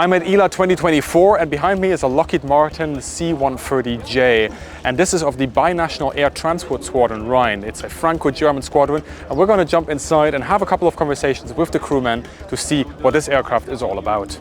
I'm at ELA 2024 and behind me is a Lockheed Martin C-130J, and this is of the Binational Air Transport Squadron Rhine. It's a Franco-German squadron, and we're going to jump inside and have a couple of conversations with the crewmen to see what this aircraft is all about.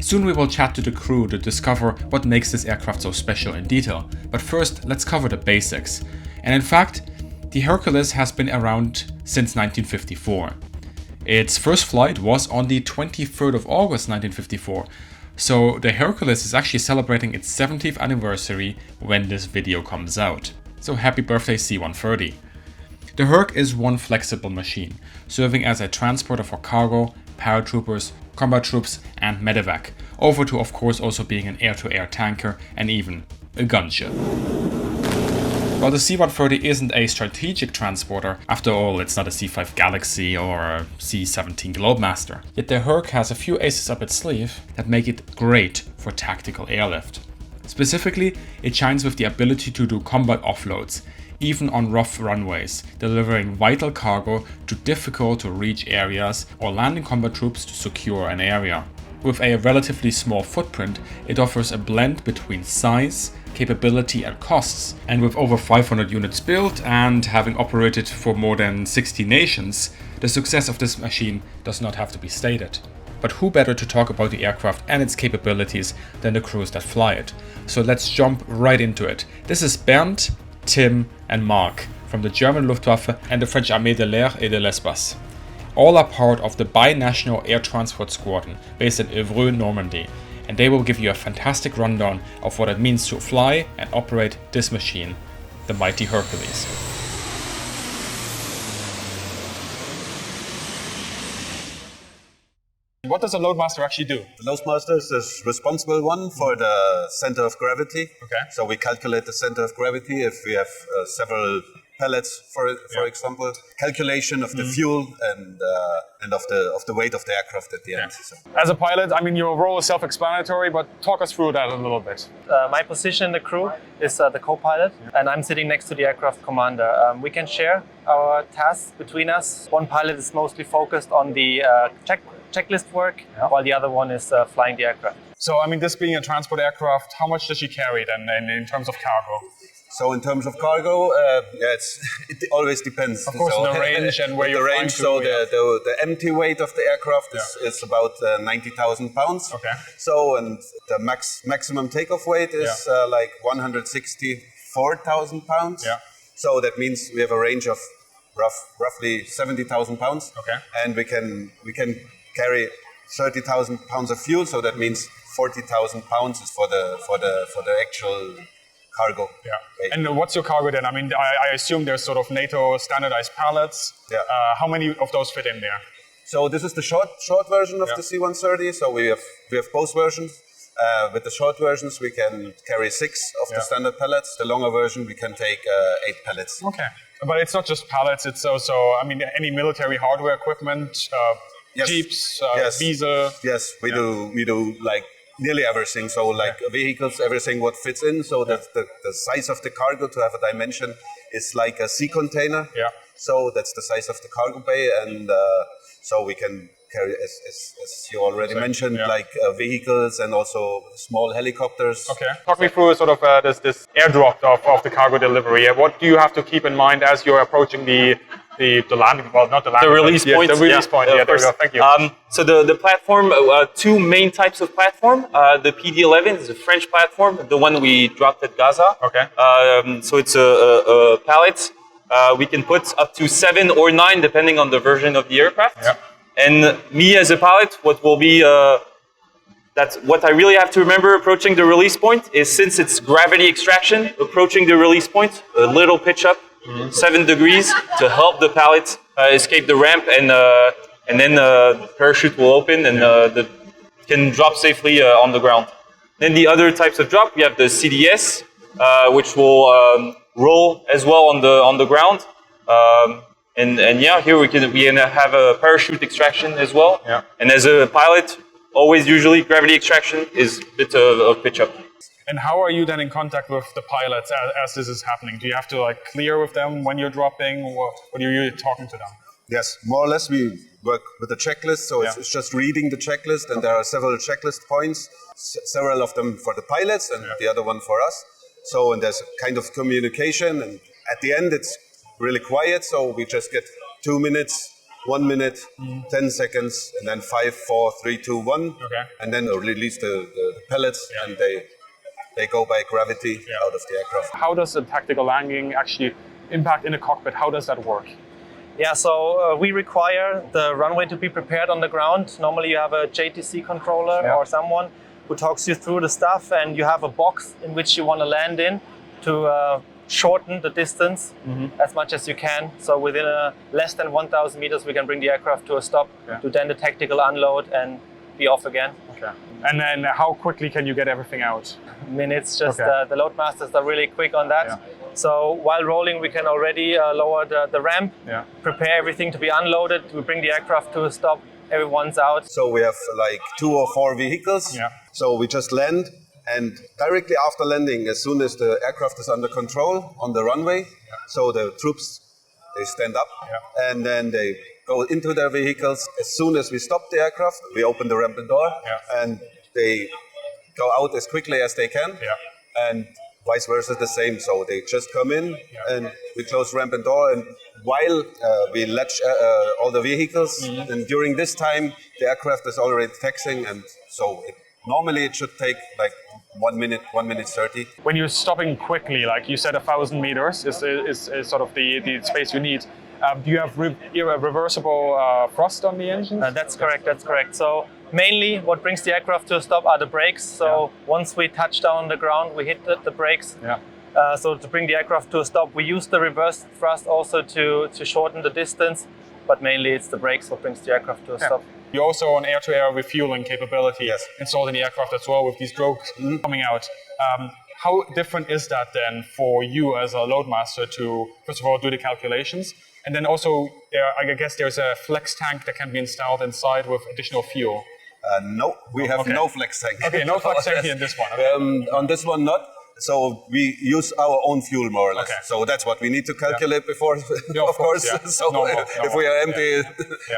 Soon we will chat to the crew to discover what makes this aircraft so special in detail, but first let's cover the basics. And in fact, the Hercules has been around since 1954. Its first flight was on the 23rd of August 1954, so the Hercules is actually celebrating its 70th anniversary when this video comes out. So happy birthday C-130. The Herc is one flexible machine, serving as a transporter for cargo, paratroopers, combat troops and medevac, over to of course also being an air-to-air tanker and even a gunship. While the C-130 isn't a strategic transporter, after all it's not a C-5 Galaxy or a C-17 Globemaster, yet the Herc has a few aces up its sleeve that make it great for tactical airlift. Specifically, it shines with the ability to do combat offloads, even on rough runways, delivering vital cargo to difficult to reach areas or landing combat troops to secure an area. With a relatively small footprint, it offers a blend between size, capability and costs, and with over 500 units built and having operated for more than 60 nations, the success of this machine does not have to be stated. But who better to talk about the aircraft and its capabilities than the crews that fly it? So let's jump right into it. This is Bernd, Tim and Mark from the German Luftwaffe and the French Armée de l'Air et de l'Espace. All are part of the Binational Air Transport Squadron based in Évreux, Normandy, and they will give you a fantastic rundown of what it means to fly and operate this machine, the mighty Hercules. What does a loadmaster actually do? The loadmaster is the responsible one for the center of gravity. Okay. So we calculate the center of gravity if we have several pellets, for example. Calculation of the fuel and of the weight of the aircraft at the end. So. As a pilot, I mean, your role is self-explanatory, but talk us through that a little bit. My position in the crew is the co-pilot, and I'm sitting next to the aircraft commander. We can share our tasks between us. One pilot is mostly focused on the checklist work, while the other one is flying the aircraft. So, I mean, this being a transport aircraft, how much does she carry then in terms of cargo? So in terms of cargo, it always depends. Of course, so, the range and where you're flying to. So the empty weight of the aircraft is about 90,000 pounds. Okay. So, and the maximum takeoff weight is like 164,000 pounds. Yeah. So that means we have a range of roughly 70,000 pounds. Okay. And we can carry 30,000 pounds of fuel. So that means 40,000 pounds is for the actual cargo. Yeah. And what's your cargo then? I mean, I assume there's sort of NATO standardized pallets. Yeah. How many of those fit in there? So this is the short version of the C-130. So we have both versions. With the short versions, we can carry 6 of the standard pallets. The longer version, we can take 8 pallets. Okay. But it's not just pallets. It's also, I mean, any military hardware equipment, jeeps, diesel. Yes, we do like nearly everything. So like vehicles, everything what fits in. So that the size of the cargo to have a dimension is like a sea container. Yeah. So that's the size of the cargo bay, and so we can carry, as you already mentioned, like vehicles and also small helicopters. Okay. Talk me through sort of this airdrop of the cargo delivery. What do you have to keep in mind as you're approaching the landing, well, not the landing, the release point. The release point. Yeah, there we go. Thank you. So the platform, two main types of platform. The PD-11 is a French platform, the one we dropped at Gaza. Okay. So it's a pallet. We can put up to 7 or 9, depending on the version of the aircraft. Yeah. And me as a pilot, what will be that's what I really have to remember approaching the release point is, since it's gravity extraction, approaching the release point, a little pitch up 7 degrees to help the pallet escape the ramp, and then the parachute will open and can drop safely on the ground. Then the other types of drop, we have the CDS, which will roll as well on the ground. And yeah, here we can have a parachute extraction as well. Yeah. And as a pilot, always usually gravity extraction is a bit of pitch up. And how are you then in contact with the pilots as this is happening? Do you have to like clear with them when you're dropping, or are you talking to them? Yes, more or less we work with the checklist, so it's just reading the checklist, and there are several checklist points, several of them for the pilots and the other one for us. So, and there's a kind of communication, and at the end it's really quiet, so we just get 2 minutes, 1 minute, 10 seconds, and then 5, 4, 3, 2, 1, and then release the pellets, and they go by gravity out of the aircraft. How does the tactical landing actually impact in the cockpit? How does that work? Yeah, so we require the runway to be prepared on the ground. Normally you have a JTC controller or someone who talks you through the stuff, and you have a box in which you want to land in to shorten the distance as much as you can. So within less than 1,000 meters, we can bring the aircraft to a stop, do then the tactical unload and be off again. Okay. And then how quickly can you get everything out? Minutes, just the loadmasters are really quick on that. So while rolling, we can already lower the ramp, prepare everything to be unloaded, we bring the aircraft to a stop, everyone's out. So we have like 2 or 4 vehicles, so we just land, and directly after landing, as soon as the aircraft is under control on the runway, so the troops, they stand up, and then they go into their vehicles. As soon as we stop the aircraft, we open the ramp and door, and they go out as quickly as they can, and vice versa the same. So they just come in, and we close ramp and door, and while we latch all the vehicles, and during this time, the aircraft is already taxiing, and so normally it should take like 1 minute, 1 minute 30. When you're stopping quickly, like you said, 1,000 meters is sort of the space you need. Do you have reversible thrust on the engine? That's correct, that's correct. So mainly what brings the aircraft to a stop are the brakes. So once we touch down on the ground, we hit the brakes. So to bring the aircraft to a stop, we use the reverse thrust also to shorten the distance, but mainly it's the brakes what brings the aircraft to a stop. You also an air-to-air refueling capability installed in the aircraft as well with these drogues coming out. How different is that then for you as a loadmaster to, first of all, do the calculations? And then also, I guess there's a flex tank that can be installed inside with additional fuel. No, we have no flex tank. Okay, no flex tank in this one. On this one, not. So we use our own fuel more or less. So that's what we need to calculate before, of course. So if we are empty, it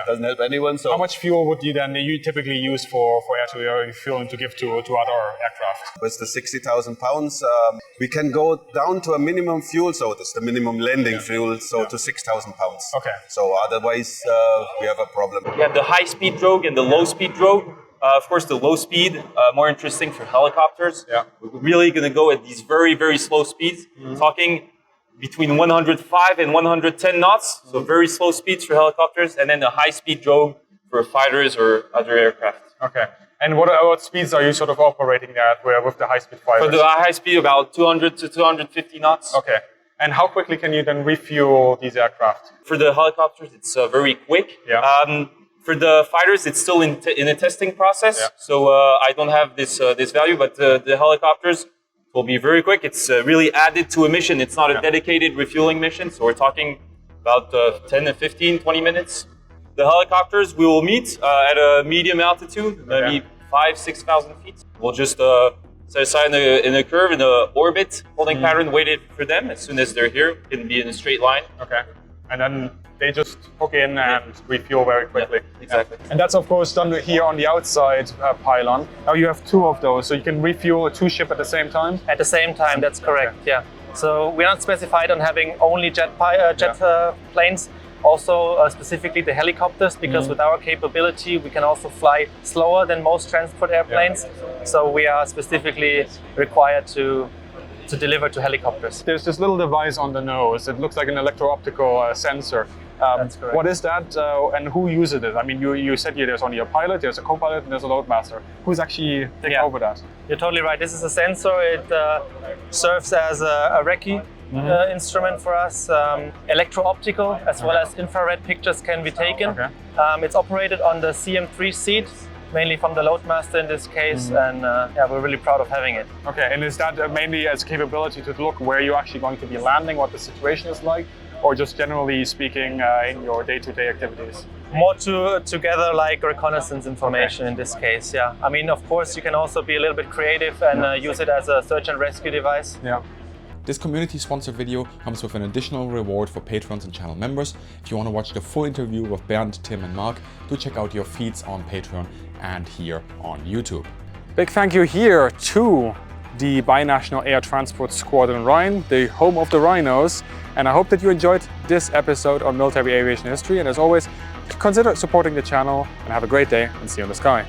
doesn't help anyone. So how much fuel would you then typically use for air-to-air refueling to give to other aircraft? With the 60,000 pounds, we can go down to a minimum fuel. So that's the minimum landing fuel. So to 6,000 pounds. Okay. So otherwise, we have a problem. We have the high-speed drogue and the low-speed drogue. Of course, the low speed, more interesting for helicopters. We're really going to go at these very, very slow speeds, talking between 105 and 110 knots, so very slow speeds for helicopters, and then the high-speed drogue for fighters or other aircraft. Okay. And what speeds are you sort of operating at with the high-speed fighters? For the high-speed, about 200 to 250 knots. Okay. And how quickly can you then refuel these aircraft? For the helicopters, it's very quick. For the fighters, it's still in a testing process, so I don't have this value, but the helicopters will be very quick. It's really added to a mission. It's not a dedicated refueling mission, so we're talking about 10 to 15, 20 minutes. The helicopters, we will meet at a medium altitude, maybe 5,000 to 6,000 feet. We'll just set aside in a curve, in an orbit holding pattern, waited for them. As soon as they're here, it can be in a straight line. Okay. And then they just hook in and refuel very quickly. Exactly. And that's of course done here on the outside pylon. Now you have 2 of those, so you can refuel 2 ships at the same time? At the same time, that's correct, So we're not specified on having only jet planes, also specifically the helicopters, because with our capability, we can also fly slower than most transport airplanes. So we are specifically required to deliver to helicopters. There's this little device on the nose. It looks like an electro-optical sensor. That's correct. What is that and who uses it? I mean, you said there's only a pilot, there's a co-pilot, and there's a loadmaster. Who's actually taking over that? You're totally right. This is a sensor. It serves as a recce instrument for us. Electro-optical as well as infrared pictures can be taken. Okay. It's operated on the CM3 seat, mainly from the loadmaster in this case, and yeah, we're really proud of having it. Okay, and is that mainly as a capability to look where you're actually going to be landing, what the situation is like, or just generally speaking in your day-to-day activities? More together like reconnaissance information in this case, yeah. I mean, of course, you can also be a little bit creative and use it as a search and rescue device. Yeah. This community-sponsored video comes with an additional reward for patrons and channel members. If you want to watch the full interview with Bernd, Tim and Mark, do check out your feeds on Patreon and here on YouTube. Big thank you here to the Binational Air Transport Squadron Rhine, the home of the rhinos, and I hope that you enjoyed this episode on military aviation history, and as always, consider supporting the channel and have a great day and see you in the sky.